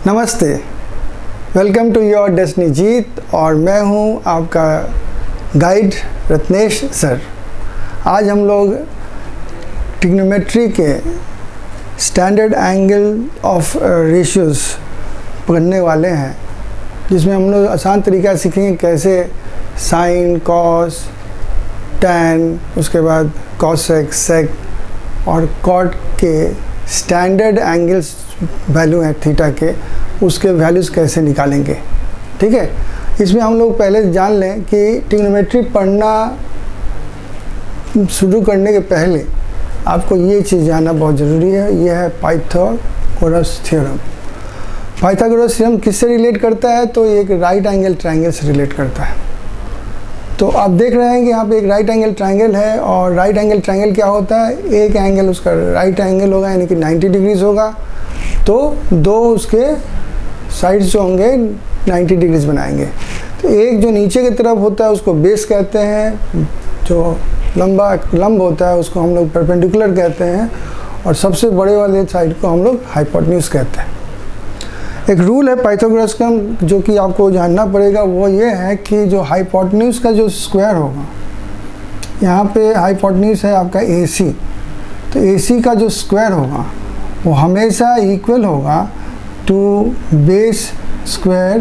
नमस्ते, welcome to your destiny जीत और मैं हूं आपका गाइड रत्नेश सर। आज हम लोग ट्रिग्नोमेट्री के स्टैंडर्ड एंगल ऑफ रेशियोज़ पढ़ने वाले हैं, जिसमें हम लोग आसान तरीका सीखेंगे कैसे साइन, कॉस, टैन, उसके बाद कॉसेक, सेक और कॉट के स्टैंडर्ड एंगल्स वैल्यू हैं थीटा के, उसके वैल्यूज़ कैसे निकालेंगे। ठीक है, इसमें हम लोग पहले जान लें कि ट्रिग्नोमेट्री पढ़ना शुरू करने के पहले आपको ये चीज़ जानना बहुत ज़रूरी है। यह है पाइथागोरस थ्योरम। पाइथागोरस थ्योरम किससे रिलेट करता है? तो एक राइट एंगल ट्रायंगल से रिलेट करता है। तो आप देख रहे हैं कि यहाँ पे एक राइट एंगल ट्रायंगल है, और राइट एंगल ट्रायंगल क्या होता है? एक एंगल उसका राइट एंगल होगा, यानी कि 90 डिग्रीज होगा, तो दो उसके साइड्स जो होंगे 90 डिग्रीज बनाएंगे। तो एक जो नीचे की तरफ होता है उसको बेस कहते हैं, जो लंब होता है उसको हम लोग परपेंडिकुलर कहते हैं, और सबसे बड़े वाले साइड को हम लोग हाइपोटेन्यूज कहते हैं। एक रूल है पाइथागोरस का जो कि आपको जानना पड़ेगा, वो ये है कि जो हाइपोटेन्यूज का जो स्क्वायर होगा, यहाँ पे हाइपोटेन्यूज है आपका AC, तो AC का जो स्क्वायर होगा वो हमेशा इक्वल होगा टू बेस स्क्वायर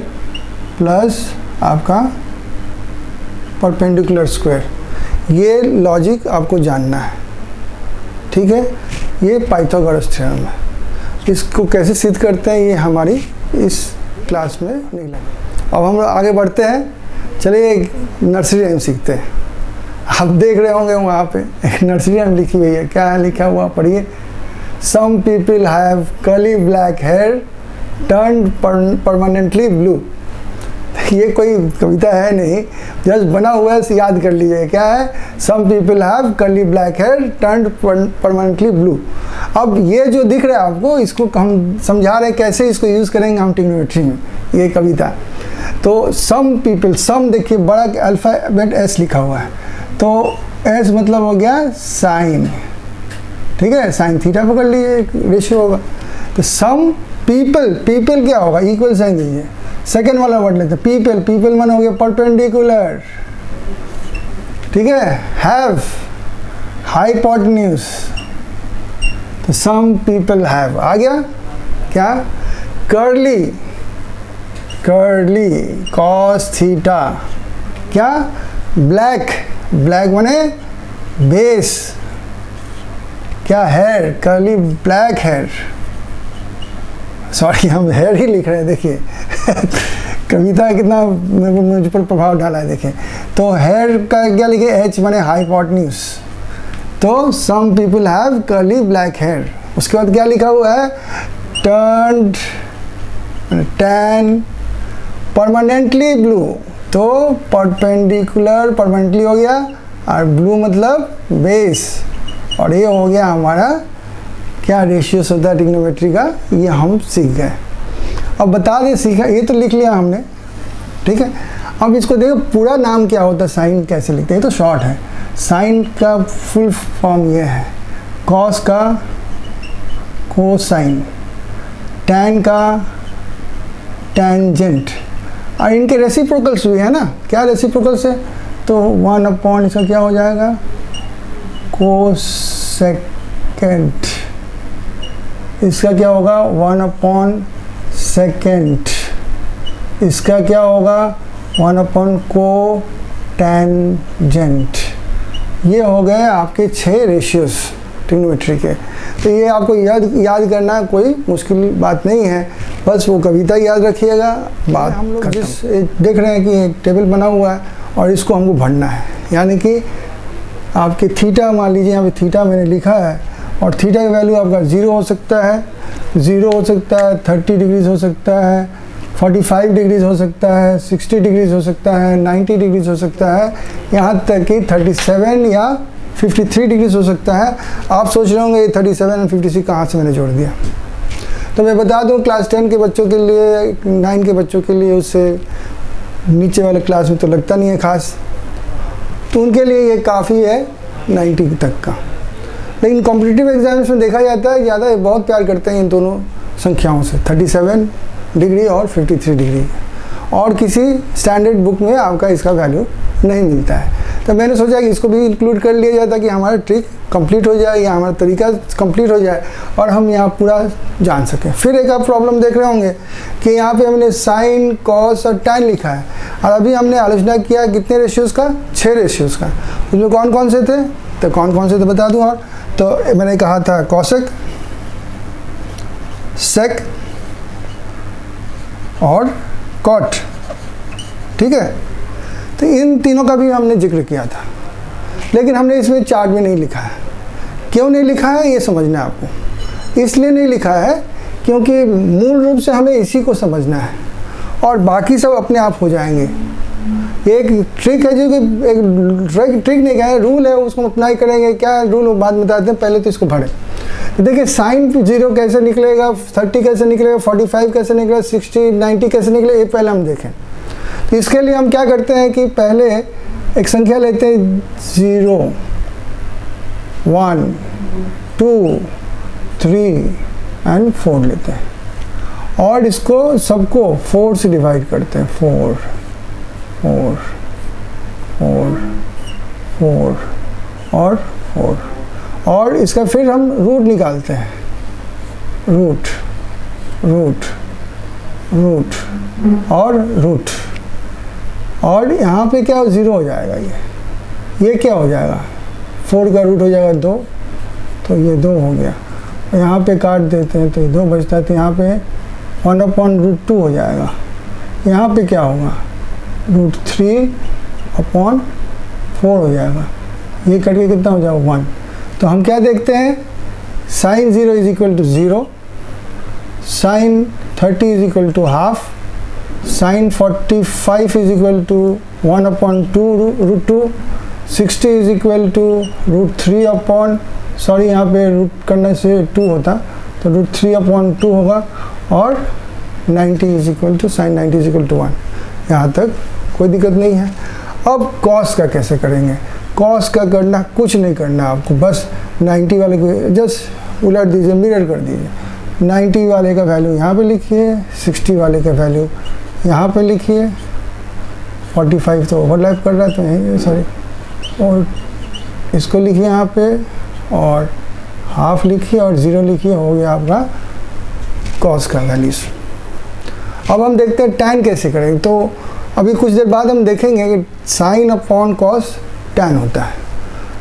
प्लस आपका परपेंडिकुलर स्क्वायर। ये लॉजिक आपको जानना है, ठीक है। ये पाइथागोरस थ्योरम है। इसको कैसे सिद्ध करते हैं ये हमारी इस क्लास में निकला। अब हम आगे बढ़ते हैं, चलिए एक नर्सरी राइम सीखते हैं। आप देख रहे होंगे वहाँ पे एक नर्सरी राइम लिखी हुई है, क्या है लिखा हुआ पढ़िए। Some people have curly black hair turned permanently blue। ये कोई कविता है नहीं, जस्ट बना हुआ है, याद कर लीजिए क्या है। Some people have curly black hair turned permanently blue। अब ये जो दिख रहा है आपको, इसको हम समझा रहे हैं कैसे इसको यूज़ करेंगे हम ट्रिग्नोमेट्री में, ये कविता। तो some people, some देखिए बड़ा अल्फ़ाबेट S लिखा हुआ है, तो S मतलब हो गया साइन, ठीक है। साइन थीटा पकड़ लीजिए, एक रेशियो होगा। तो सम पीपल, पीपल क्या होगा? इक्वल साइन दीजिए। सेकेंड वाला वर्ड लेते हैं पीपल, पीपल मन हो गया परपेंडिकुलर, ठीक है। हैव हाइपोटेन्यूज, तो सम पीपल हैव आ गया क्या? कर्ली, कर्ली कॉस थीटा, क्या? ब्लैक, ब्लैक माने बेस, क्या? Hair, curly black hair. Sorry, हम हेयर ही लिख रहे हैं, देखिए कविता कितना मुझ पर प्रभाव डाला है, देखिए। तो हेयर का क्या लिखे? H माने हाइपोटेन्यूज। तो some people have curly black hair. उसके बाद क्या लिखा हुआ है? Turned, tan, permanently blue. तो परपेंडिकुलर परमानेंटली हो गया, और ब्लू मतलब बेस, और ये हो गया हमारा क्या रेशियोस होता है ट्रिग्नोमेट्री का, ये हम सीख गए। अब बता दें सीखा, ये तो लिख लिया हमने, ठीक है। अब इसको देखो पूरा नाम क्या होता है, साइन कैसे लिखते हैं, ये तो शॉर्ट है। साइन का फुल फॉर्म ये है, कॉस का कोसाइन, टैन का टैंजेंट, और इनके रेसिप्रोकल्स भी है ना। क्या रेसिप्रोकल्स है? तो 1/, इसका क्या हो जाएगा? कोसेकेंट। इसका क्या होगा? 1/2। इसका क्या होगा? 1/कोटेंजेंट। ये हो गए आपके 6 रेशियोस ट्रिग्नोमेट्री के। तो ये आपको याद करना कोई मुश्किल बात नहीं है, बस वो कविता याद रखिएगा। बात हम लोग जिस देख रहे हैं कि एक टेबल बना हुआ है, और इसको हमको भरना है, यानी कि आपके थीटा, मान लीजिए यहाँ पे थीटा मैंने लिखा है, और थीटा की वैल्यू आपका 0 हो सकता है, 0 हो सकता है, 30 डिग्रीज हो सकता है, 45 डिग्रीज हो सकता है, 60 डिग्रीज हो सकता है, 90 डिग्रीज हो सकता है, यहाँ तक कि 37 या 53 डिग्रीज हो सकता है। आप सोच रहे होंगे ये 37 और 56 कहाँ से मैंने जोड़ दिया। तो मैं बता दूँ, क्लास 10 के बच्चों के लिए, 9 के बच्चों के लिए, उससे नीचे वाले क्लास में तो लगता नहीं है खास, तो उनके लिए ये काफ़ी है 90 तक का। लेकिन कॉम्पिटिटिव एग्जाम्स में देखा जाता है ज़्यादा बहुत प्यार करते हैं इन दोनों संख्याओं से, 37 डिग्री और 53 डिग्री, और किसी स्टैंडर्ड बुक में आपका इसका वैल्यू नहीं मिलता है। तो मैंने सोचा कि इसको भी इंक्लूड कर लिया जाए ताकि हमारा ट्रिक कंप्लीट हो जाए या हमारा तरीका कंप्लीट हो जाए और हम यहाँ पूरा जान सकें। फिर एक आप प्रॉब्लम देख रहे होंगे कि यहाँ पे हमने साइन, कॉस और टैन लिखा है, और अभी हमने आलोचना किया कितने रेशियोज़ का, 6 रेशियोज़ का। उसमें कौन कौन से थे, तो कौन कौन से थे बता दूँ। और तो मैंने कहा था कॉसेक, सेक और कॉट, ठीक है। तो इन तीनों का भी हमने जिक्र किया था, लेकिन हमने इसमें चार्ट में नहीं लिखा है। क्यों नहीं लिखा है ये समझना है आपको। इसलिए नहीं लिखा है क्योंकि मूल रूप से हमें इसी को समझना है और बाकी सब अपने आप हो जाएंगे। एक ट्रिक है जो कि एक ट्रिक नहीं कहें, रूल है, उसको अप्लाई करेंगे। क्या रूल बाद में बताते हैं, पहले तो इसको पढ़ें। तो देखिए साइन 0 कैसे निकलेगा, 30 कैसे निकलेगा, 45 कैसे निकलेगा, 60, 90 कैसे निकलेगा, ये पहले हम देखें। तो इसके लिए हम क्या करते हैं कि पहले एक संख्या लेते हैं 0, 1, 2, 3 एंड 4 लेते हैं और इसको सबको 4 से डिवाइड करते हैं। 4, 4, 4, 4 और 4, और इसका फिर हम रूट निकालते हैं। रूट, रूट, रूट और रूट, और यहाँ पे क्या 0 हो जाएगा। ये क्या हो जाएगा, 4 का रूट हो जाएगा 2, तो ये 2 हो गया। यहाँ पे काट देते हैं तो ये 2 बचता है, तो यहाँ पे 1/√2 हो जाएगा। यहाँ पे क्या होगा, √3/4 हो जाएगा। ये कट के कितना हो जाएगा 1। तो हम क्या देखते हैं, sine 0 = 0, sine 30 = half, sine 45 = 1/2√2, 60 = sorry यहाँ पे रूट करने से 2 होता तो √3/2 होगा, और 90 साइन 90 = 1। यहाँ तक कोई दिक्कत नहीं है। अब कॉस का कैसे करेंगे। कॉस का करना कुछ नहीं करना आपको, बस 90 वाले को जस्ट उलट दीजिए, मिरर कर दीजिए। 90 वाले का वैल्यू यहाँ पे लिखिए, 60 वाले का वैल्यू यहाँ पे लिखिए। 45 तो ओवरलैप कर रहा है, तो सॉरी, और इसको लिखिए यहाँ पे, और हाफ लिखिए और 0 लिखिए, हो गया आपका कॉस का वैल्यूज। अब हम देखते हैं टैन कैसे करेंगे। तो अभी कुछ देर बाद हम देखेंगे कि साइन अपॉन कॉस टैन होता है।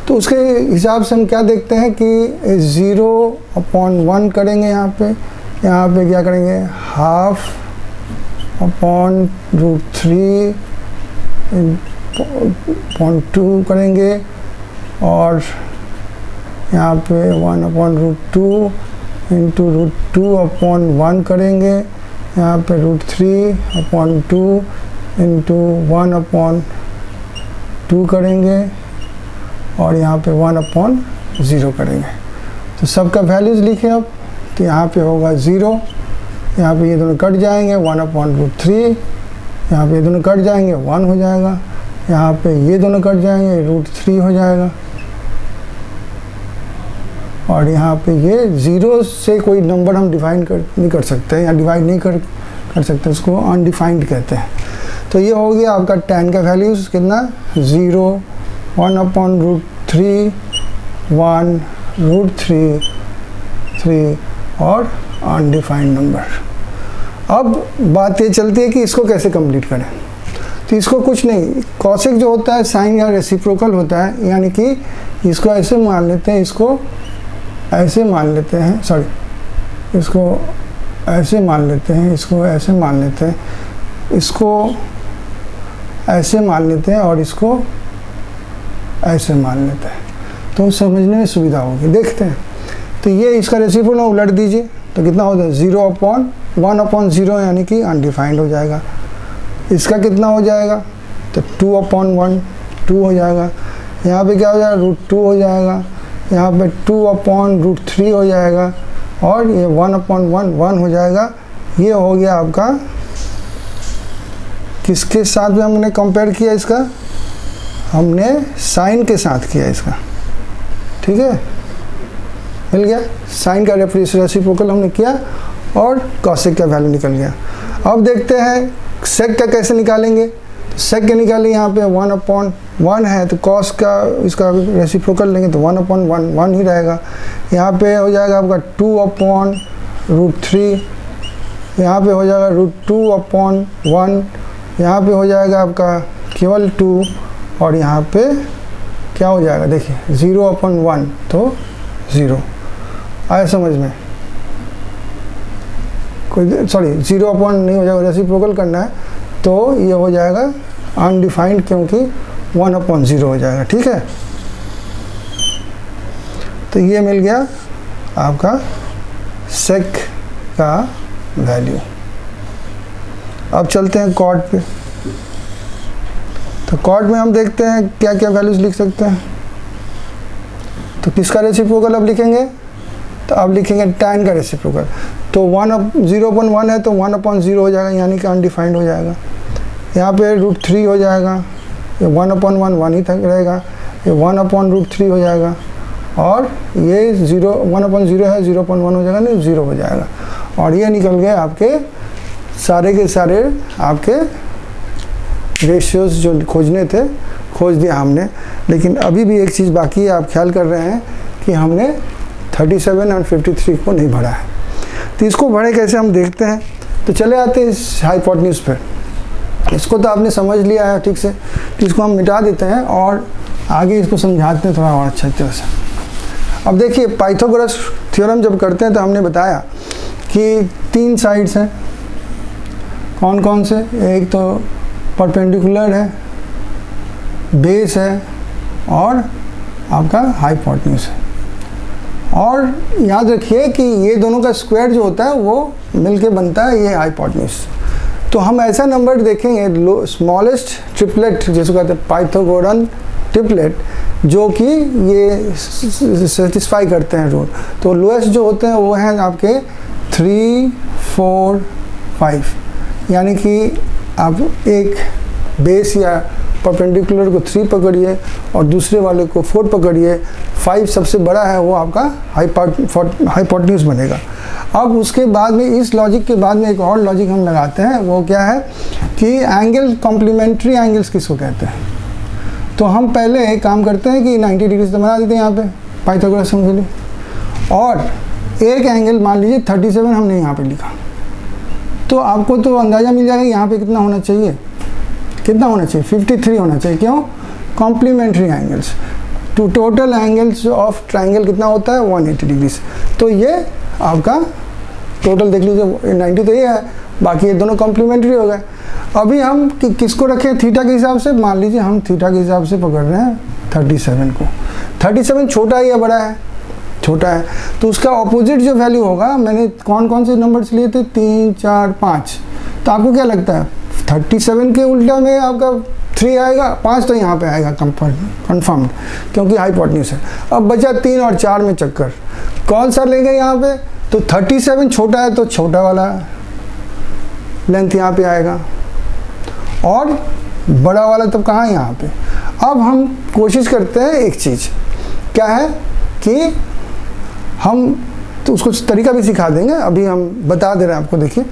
तो उसके हिसाब से हम क्या देखते हैं कि 0/1 करेंगे। यहाँ पे क्या करेंगे, हाफ अपॉन √3/2 करेंगे, और यहाँ पे 1/√2 इंटू √2/1 करेंगे। यहाँ पे √3/2 इंटू 1/2 करेंगे, और यहाँ पे 1/0 करेंगे। तो सबका वैल्यूज़ लिखे अब। तो यहाँ पे होगा 0, यहाँ पे ये दोनों कट जाएंगे, 1/√3, यहाँ पे ये दोनों कट जाएंगे, 1 हो जाएगा। यहाँ पे ये दोनों कट जाएंगे, √3 हो जाएगा। और यहाँ पे ये 0 से कोई नंबर हम डिफाइन नहीं कर सकते, या डिवाइड नहीं कर सकते, उसको अनडिफाइंड कहते हैं। तो ये हो गया आपका टैन का वैल्यूज़ कितना, 0, 1/√3, 1, √3 और अनडिफाइंड नंबर। अब बात ये चलती है कि इसको कैसे कंप्लीट करें। तो इसको कुछ नहीं, कॉसेक जो होता है साइन या रेसिप्रोकल होता है, यानी कि इसको ऐसे मान लेते हैं, इसको ऐसे मान लेते हैं, सॉरी, इसको ऐसे मान लेते हैं, इसको ऐसे मान लेते हैं, इसको ऐसे मान लेते हैं, और इसको ऐसे मान लेते हैं, तो समझने में सुविधा होगी। देखते हैं। तो ये इसका रेसिप्रोकल उलट दीजिए, तो कितना होता है, 0/1/0, यानी कि अनडिफाइंड हो जाएगा। इसका कितना हो जाएगा, तो 2/1, 2 हो जाएगा। यहाँ पे क्या हो जाएगा, √2 हो जाएगा। यहाँ पे 2/√3 हो जाएगा, और ये 1/1 1 हो जाएगा। ये हो गया आपका, किसके साथ में हमने कंपेयर किया इसका, हमने साइन के साथ किया इसका, ठीक है, मिल गया। साइन का रेसिप्रोकल हमने किया, और कॉसेक का वैल्यू निकल गया। अब देखते हैं सेक का कैसे निकालेंगे। तो सेक का निकालें, यहाँ पे 1/1 है तो कॉस का इसका रेसिप्रोकल लेंगे तो 1/1 ही रहेगा। यहाँ पे हो जाएगा आपका 2/√3, यहाँ पे हो जाएगा √2/1, यहाँ पे हो जाएगा आपका केवल 2 और यहाँ पे क्या हो जाएगा देखिए 0/1 तो 0। आया समझ में? कोई सॉरी 0/1 नहीं हो जाएगा, रेसिप्रोकल करना है तो ये हो जाएगा अनडिफाइंड क्योंकि 1/0 हो जाएगा। ठीक है, तो ये मिल गया आपका सेक का वैल्यू। अब चलते हैं कॉर्ड पे। तो कॉर्ड में हम देखते हैं क्या क्या वैल्यूज लिख सकते हैं। तो किसका रेसिप्रोकल अब लिखेंगे? तो अब लिखेंगे tan का रेसिप्रोकल। तो 0/1 है तो 1/0 हो जाएगा, यानी कि अनडिफाइंड हो जाएगा। यहाँ पे √3 हो जाएगा, ये 1/1 1 ही तक रहेगा, ये 1/√3 हो जाएगा और ये 1/0 है 0/1 हो जाएगा, नहीं 0 हो जाएगा। और ये निकल गए आपके सारे के सारे आपके रेशियोज जो खोजने थे, खोज दिया हमने। लेकिन अभी भी एक चीज़ बाकी है, आप ख्याल कर रहे हैं कि हमने 37 और 53 को नहीं भरा है। तो इसको भरे कैसे हम देखते हैं। तो चले आते हैं इस हाइपोटेन्यूज पर। इसको तो आपने समझ लिया है ठीक से, तो इसको हम मिटा देते हैं और आगे इसको समझाते हैं थोड़ा और अच्छा तरह से। अब देखिए पाइथागोरस थ्योरम जब करते हैं तो हमने बताया कि 3 साइड्स हैं। कौन कौन से? एक तो परपेंडिकुलर है, बेस है और आपका हाइपोटेन्यूज है। और याद रखिए कि ये दोनों का स्क्वायर जो होता है वो मिलके बनता है ये हाइपोटेन्यूज। तो हम ऐसा नंबर देखेंगे स्मॉलेस्ट ट्रिपलेट जिसको कहते हैं पाइथागोरन ट्रिपलेट, जो कि ये सेटिस्फाई करते हैं रूल। तो लोएस्ट जो होते हैं वो हैं आपके 3 4 5, यानी कि आप एक बेस या परपेंडिकुलर को 3 पकड़िए और दूसरे वाले को 4 पकड़िए, 5 सबसे बड़ा है वो आपका हाइपोटेन्यूज बनेगा। अब उसके बाद में इस लॉजिक के बाद में एक और लॉजिक हम लगाते हैं, वो क्या है कि एंगल कॉम्प्लीमेंट्री एंगल्स किसको कहते हैं। तो हम पहले एक काम करते हैं कि 90 डिग्री से बना देते हैं यहाँ पे पाइथागोरस के लिए, और एक एंगल मान लीजिए 37 हमने यहाँ पे लिखा, तो आपको तो अंदाज़ा मिल जाएगा यहाँ पे कितना होना चाहिए, कितना होना चाहिए 53 होना चाहिए। क्यों? Complementary angles to total angles of triangle कितना होता है 180 डिग्री। तो ये आपका टोटल देख लीजिए 90 तो ये है, बाकी ये दोनों कॉम्प्लीमेंट्री हो गए। अभी हम किसको रखें थीटा के हिसाब से? मान लीजिए हम थीटा के हिसाब से पकड़ रहे हैं 37 को। 37 छोटा है या बड़ा है? छोटा है। तो उसका ऑपोजिट जो वैल्यू होगा, मैंने कौन कौन से नंबर्स लिए थे 3 4 5, तो आपको क्या लगता है 37 के उल्टा में आपका 3 आएगा, 5 तो यहाँ पे आएगा कंफर्म क्योंकि हाइपोटेन्यूज है। अब बचा 3 और 4 में चक्कर, कौन सा लेंगे यहाँ पे? तो 37 छोटा है तो छोटा वाला लेंथ यहाँ पे आएगा और बड़ा वाला तब कहाँ? यहाँ पे। अब हम कोशिश करते हैं एक चीज़, क्या है कि हम तो उसको तरीका भी सिखा देंगे, अभी हम बता दे रहे हैं आपको। देखिए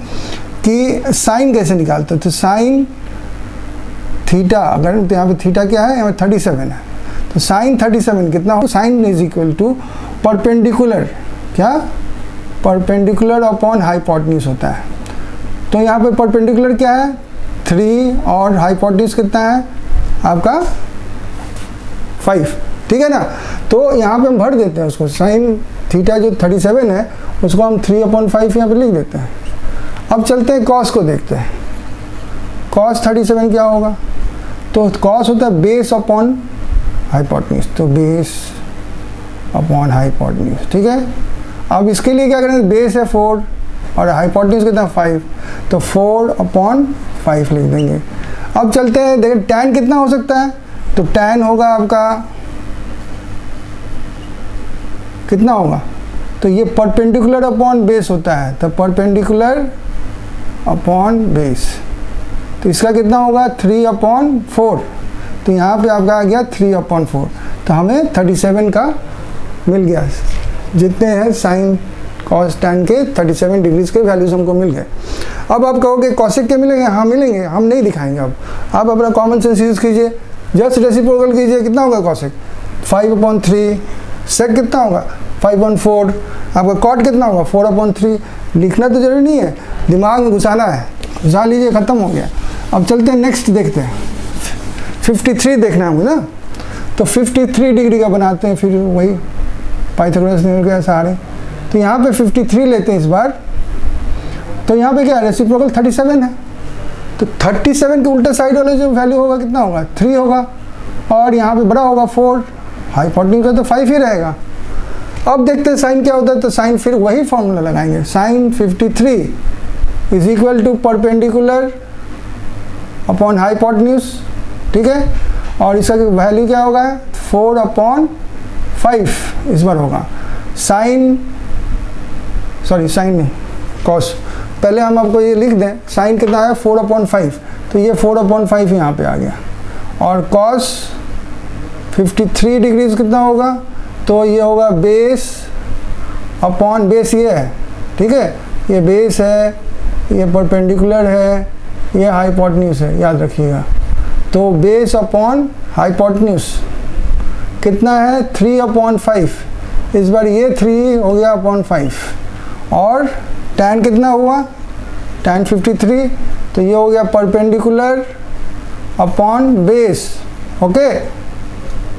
कि साइन कैसे निकालते हैं। तो साइन थीटा, अगर तो यहाँ पे थीटा क्या है, यहाँ पे 37 है, तो साइन 37 कितना हो? Sine is equal to perpendicular, क्या? परपेंडिकुलर अपॉन हाइपोटेन्यूज होता है। तो यहाँ पे परपेंडिकुलर क्या है 3 और हाइपोटेन्यूज कितना है आपका 5, ठीक है ना। तो यहाँ पे हम भर देते हैं उसको, साइन थीटा जो 37 है उसको हम 3/5 यहाँ पे लिख देते हैं। अब चलते हैं कॉस को देखते हैं। कॉस 37 क्या होगा? तो कॉस होता है बेस अपॉन हाइपोटेन्यूज, तो बेस अपॉन हाइपोटेन्यूज, ठीक है। अब इसके लिए क्या करेंगे, बेस है 4 और हाइपोटेन्यूज कितना 5, तो 4/5 लिख देंगे। अब चलते हैं देखिए tan कितना हो सकता है, तो tan होगा आपका कितना होगा, तो ये परपेंडिकुलर अपॉन बेस होता है, तो परपेंडिकुलर अपॉन बेस, तो इसका कितना होगा 3/4, तो यहाँ पे आपका आ गया 3/4, तो हमें 37 का मिल गया जितने हैं साइन कॉस टैन के 37 डिग्रीज के वैल्यूज हमको मिल गए। अब आप कहोगे कॉसेक के मिलेंगे, हाँ मिलेंगे, हम नहीं दिखाएंगे। अब आप अपना कॉमन सेंस यूज़ कीजिए, जस्ट रेसिप्रोकल कीजिए। कितना होगा कॉसेक? 5/3। सेक कितना होगा? 5/4। आपका कॉट कितना होगा? 4/3। लिखना तो जरूरी नहीं है, दिमाग में घुसाना है, घुसा लीजिए, ख़त्म हो गया। अब चलते हैं नेक्स्ट, देखते हैं 53 देखना है मुझे ना, तो 53 डिग्री का बनाते हैं, फिर वही पाइथागोरस थ्योरम के सहारे। तो यहाँ पे 53 लेते हैं इस बार। तो यहाँ पे क्या है? रेसिप्रोकल 37 है, तो 37 के उल्टे साइड वाले जो वैल्यू होगा कितना होगा? 3 होगा, और यहाँ पे बड़ा होगा 4, हाइपोटेन्यूज का तो 5 ही रहेगा। अब देखते हैं साइन क्या होता है, तो साइन फिर वही फॉर्मूला लगाएंगे, sine 53 is equal to perpendicular upon hypotenuse, ठीक है। और इसका वैल्यू क्या होगा? 4/5 इस बार होगा। साइन नहीं, कॉस। पहले हम आपको ये लिख दें, साइन कितना आया? 4/5, तो ये 4/5 यहाँ पे आ गया। और कॉस 53 डिग्रीज कितना होगा? तो ये होगा बेस अपॉन बेस, ये है, ठीक है, ये बेस है, ये परपेंडिकुलर है, ये हाइपोटेन्यूज है, याद रखिएगा। तो बेस अपॉन हाइपोटेन्यूज कितना है? 3/5। इस बार ये 3 हो गया अपॉन 5। और tan कितना हुआ? tan 53, तो ये हो गया परपेंडिकुलर अपॉन बेस, ओके।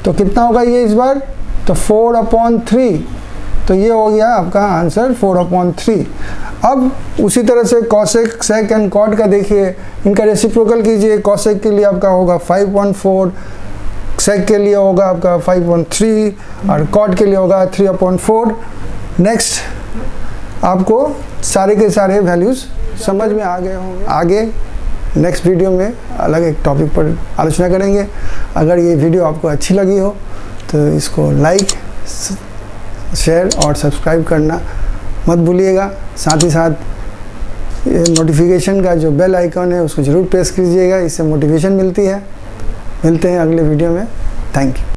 तो कितना होगा ये इस बार? तो 4/3, तो ये हो गया आपका आंसर 4/3। अब उसी तरह से कॉसेक, सेक एंड कॉट का देखिए, इनका रेसिप्रोकल कीजिए। कॉसेक के लिए आपका होगा 5/4, सेक के लिए होगा आपका 5/3, और कॉट के लिए होगा 3/4। नेक्स्ट आपको सारे के सारे वैल्यूज़ समझ में आ गए होंगे। आगे नेक्स्ट वीडियो में अलग एक टॉपिक पर आलोचना करेंगे। अगर ये वीडियो आपको अच्छी लगी हो तो इसको लाइक, शेयर और सब्सक्राइब करना मत भूलिएगा। साथ ही साथ ये नोटिफिकेशन का जो बेल आइकॉन है उसको ज़रूर प्रेस कीजिएगा, इससे मोटिवेशन मिलती है। मिलते हैं अगले वीडियो में। Thank you.